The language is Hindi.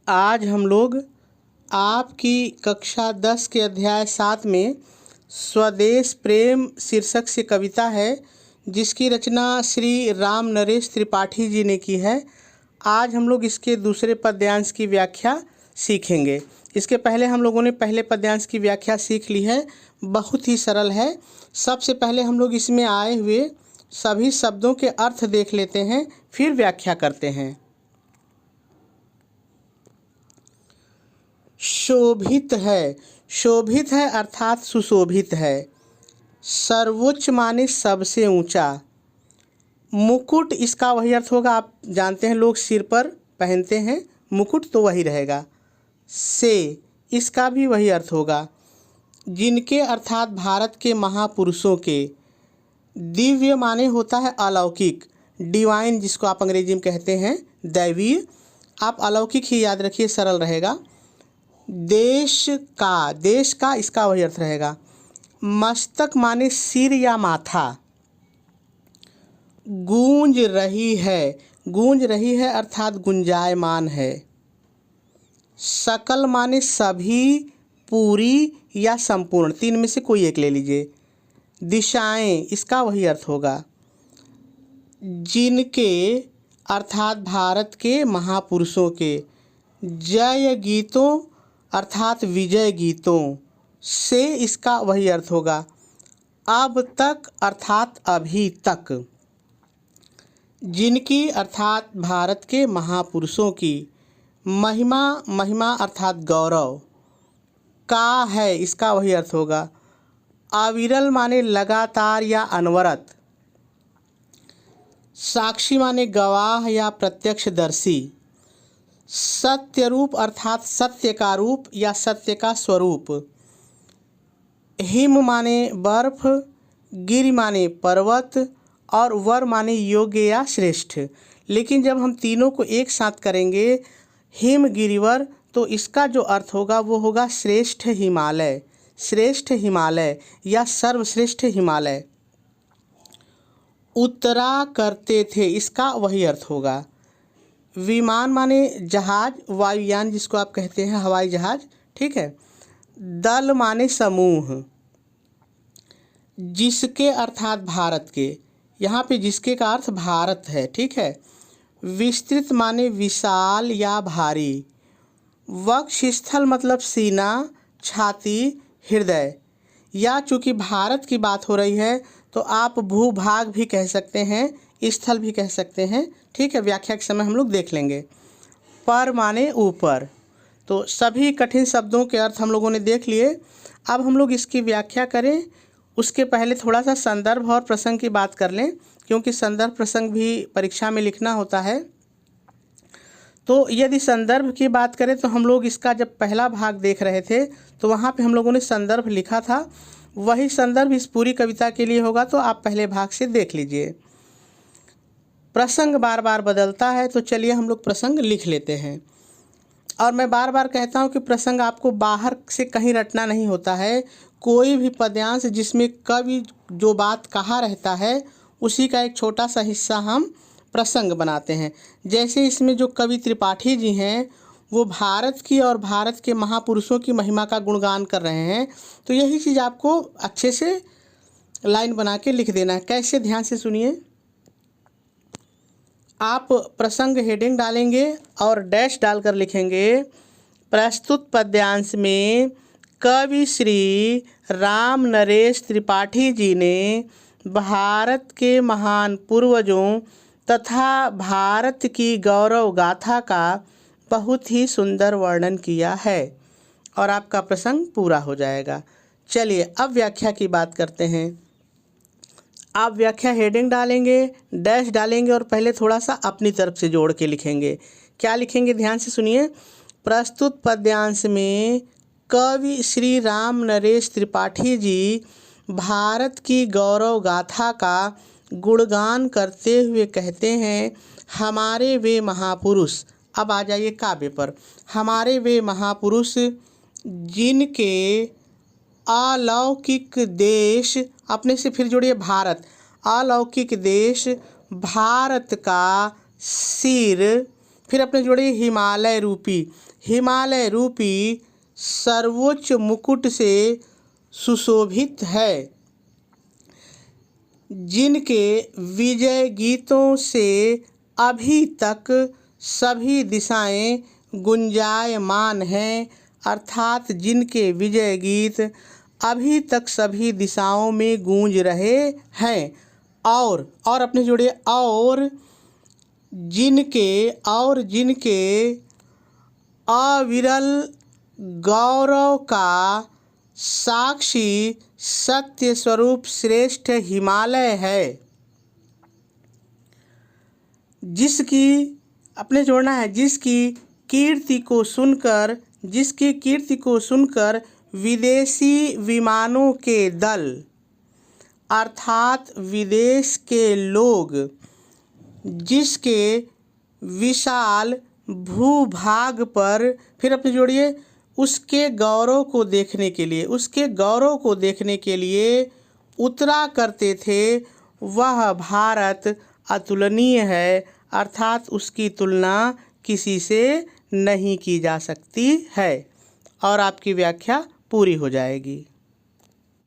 आज हम लोग आपकी कक्षा 10 के अध्याय 7 में स्वदेश प्रेम शीर्षक से कविता है जिसकी रचना श्री राम नरेश त्रिपाठी जी ने की है। आज हम लोग इसके दूसरे पद्यांश की व्याख्या सीखेंगे। इसके पहले हम लोगों ने पहले पद्यांश की व्याख्या सीख ली है, बहुत ही सरल है। सबसे पहले हम लोग इसमें आए हुए सभी शब्दों के अर्थ देख लेते हैं, फिर व्याख्या करते हैं। शोभित है अर्थात सुशोभित है। सर्वोच्च माने सबसे ऊंचा। मुकुट इसका वही अर्थ होगा, आप जानते हैं लोग सिर पर पहनते हैं मुकुट, तो वही रहेगा। से इसका भी वही अर्थ होगा। जिनके अर्थात भारत के महापुरुषों के। दिव्य माने होता है अलौकिक, डिवाइन जिसको आप अंग्रेजी में कहते हैं दैवीय। आप अलौकिक ही याद रखिए, सरल रहेगा। देश का इसका वही अर्थ रहेगा। मस्तक माने सिर या माथा। गूंज रही है अर्थात गुंजायमान है। सकल माने सभी, पूरी या संपूर्ण, तीन में से कोई एक ले लीजिए। दिशाएं इसका वही अर्थ होगा। जिनके अर्थात भारत के महापुरुषों के। जय गीतों अर्थात विजय गीतों से इसका वही अर्थ होगा। अब तक अर्थात अभी तक। जिनकी अर्थात भारत के महापुरुषों की। महिमा अर्थात गौरव। का है इसका वही अर्थ होगा। अविरल माने लगातार या अनवरत। साक्षी माने गवाह या प्रत्यक्षदर्शी। सत्य रूप अर्थात सत्य का रूप या सत्य का स्वरूप। हिम माने बर्फ, गिरि माने पर्वत और वर माने योग्य या श्रेष्ठ। लेकिन जब हम तीनों को एक साथ करेंगे हिम गिरिवर, तो इसका जो अर्थ होगा वो होगा श्रेष्ठ हिमालय या सर्वश्रेष्ठ हिमालय। उतरा करते थे इसका वही अर्थ होगा। विमान माने जहाज, वायुयान जिसको आप कहते हैं हवाई जहाज, ठीक है। दल माने समूह। जिसके अर्थात भारत के, यहाँ पे जिसके का अर्थ भारत है, ठीक है। विस्तृत माने विशाल या भारी। वक्षस्थल मतलब सीना, छाती, हृदय। या चूँकि भारत की बात हो रही है तो आप भूभाग भी कह सकते हैं, स्थल भी कह सकते हैं, ठीक है। व्याख्या के समय हम लोग देख लेंगे। पर माने ऊपर। तो सभी कठिन शब्दों के अर्थ हम लोगों ने देख लिए। अब हम लोग इसकी व्याख्या करें उसके पहले थोड़ा सा संदर्भ और प्रसंग की बात कर लें, क्योंकि संदर्भ प्रसंग भी परीक्षा में लिखना होता है। तो यदि संदर्भ की बात करें तो हम लोग इसका जब पहला भाग देख रहे थे तो वहाँ पे हम लोगों ने संदर्भ लिखा था, वही संदर्भ इस पूरी कविता के लिए होगा, तो आप पहले भाग से देख लीजिए। प्रसंग बार बार बदलता है, तो चलिए हम लोग प्रसंग लिख लेते हैं। और मैं बार बार कहता हूँ कि प्रसंग आपको बाहर से कहीं रटना नहीं होता है। कोई भी पद्यांश जिसमें कवि जो बात कहा रहता है उसी का एक छोटा सा हिस्सा हम प्रसंग बनाते हैं। जैसे इसमें जो कवि त्रिपाठी जी हैं वो भारत की और भारत के महापुरुषों की महिमा का गुणगान कर रहे हैं, तो यही चीज़ आपको अच्छे से लाइन बना के लिख देना है। कैसे, ध्यान से सुनिए। आप प्रसंग हेडिंग डालेंगे और डैश डालकर लिखेंगे, प्रस्तुत पद्यांश में कवि श्री राम नरेश त्रिपाठी जी ने भारत के महान पूर्वजों तथा भारत की गौरव गाथा का बहुत ही सुंदर वर्णन किया है। और आपका प्रसंग पूरा हो जाएगा। चलिए अब व्याख्या की बात करते हैं। आप व्याख्या हेडिंग डालेंगे, डैश डालेंगे और पहले थोड़ा सा अपनी तरफ से जोड़ के लिखेंगे। क्या लिखेंगे, ध्यान से सुनिए। प्रस्तुत पद्यांश में कवि श्री राम नरेश त्रिपाठी जी भारत की गौरव गाथा का गुणगान करते हुए कहते हैं, हमारे वे महापुरुष। अब आ जाइए काव्य पर। हमारे वे महापुरुष जिनके अलौकिक देश, अपने से फिर जोड़िए भारत, अलौकिक देश भारत का सिर फिर अपने जोड़िए हिमालय रूपी। हिमालय रूपी सर्वोच्च मुकुट से सुशोभित है, जिनके विजय गीतों से अभी तक सभी दिशाएं गुंजायमान हैं, अर्थात जिनके विजय गीत अभी तक सभी दिशाओं में गूंज रहे हैं। और अपने जोड़िए और जिनके अविरल गौरव का साक्षी सत्य स्वरूप श्रेष्ठ हिमालय है, जिसकी अपने जोड़ना है जिसकी कीर्ति को सुनकर विदेशी विमानों के दल अर्थात विदेश के लोग जिसके विशाल भूभाग पर फिर अपने जोड़िए उसके गौरव को देखने के लिए उतरा करते थे, वह भारत अतुलनीय है, अर्थात उसकी तुलना किसी से नहीं की जा सकती है। और आपकी व्याख्या पूरी हो जाएगी।